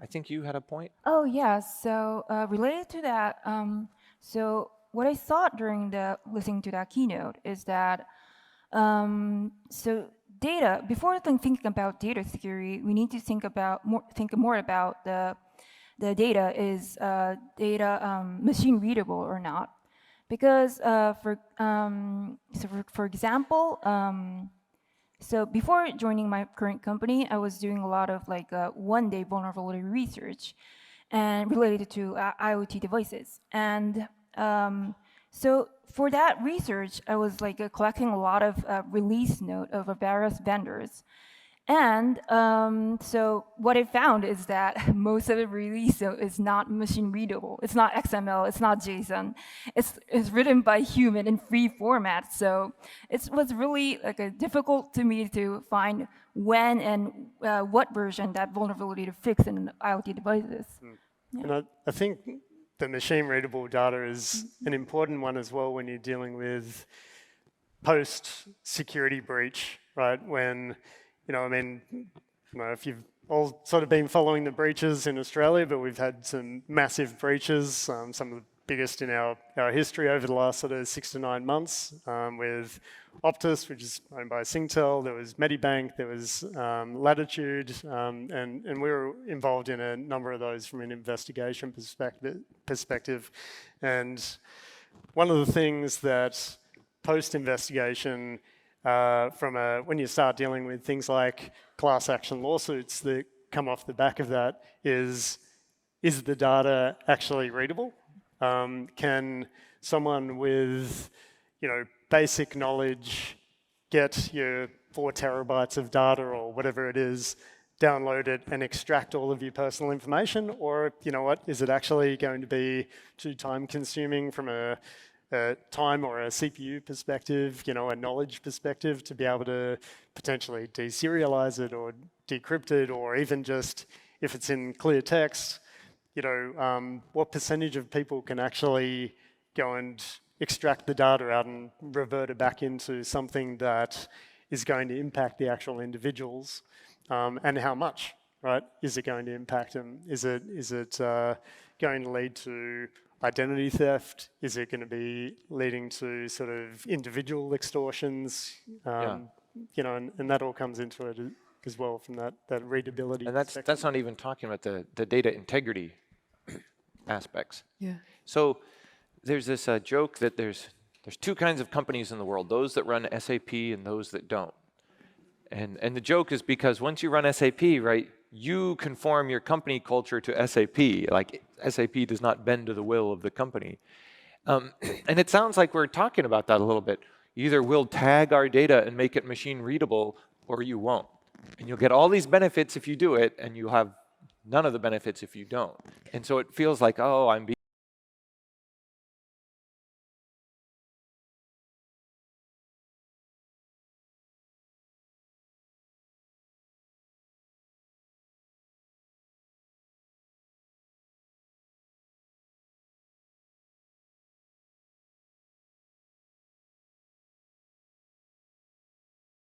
I think you had a point. Oh, yeah. So related to that, so what I thought during listening to that keynote is that so data, before thinking about data theory, we need to think more about the data is data machine readable or not, because for example. So before joining my current company, I was doing a lot of like one-day vulnerability research and related to IoT devices. And so for that research, I was like collecting a lot of release note of various vendors. And so what I found is that most of the release note is not machine readable. It's not XML, it's not JSON. It's written by human in free format. So it was really like difficult to me to find when and what version that vulnerability to fix in IoT devices. Yeah. And I think the machine readable data is an important one as well when you're dealing with post-security breach, right? When, if you've all sort of been following the breaches in Australia, but we've had some massive breaches, some of the biggest in our history over the last sort of 6 to 9 months, with Optus, which is owned by Singtel, there was Medibank, there was Latitude, and we were involved in a number of those from an investigation perspective. And one of the things that post-investigation, when you start dealing with things like class action lawsuits that come off the back of that, is the data actually readable? Can someone with, basic knowledge get your 4 terabytes of data or whatever it is, download it and extract all of your personal information? Or, is it actually going to be too time consuming from a time or a CPU perspective, a knowledge perspective, to be able to potentially deserialize it or decrypt it, or even just, if it's in clear text, what percentage of people can actually go and extract the data out and revert it back into something that is going to impact the actual individuals, and how much, right? Is it going to impact them? Is it going to lead to identity theft? Is it going to be leading to sort of individual extortions? And that all comes into it as well from that readability. And that's not even talking about the data integrity aspects. Yeah. So there's this joke that there's 2 kinds of companies in the world: those that run SAP and those that don't. And the joke is because once you run SAP, right, you conform your company culture to SAP. Like, SAP does not bend to the will of the company. And it sounds like we're talking about that a little bit. Either we'll tag our data and make it machine readable, or you won't. And you'll get all these benefits if you do it, and you'll have none of the benefits if you don't. And so it feels like, oh, I'm being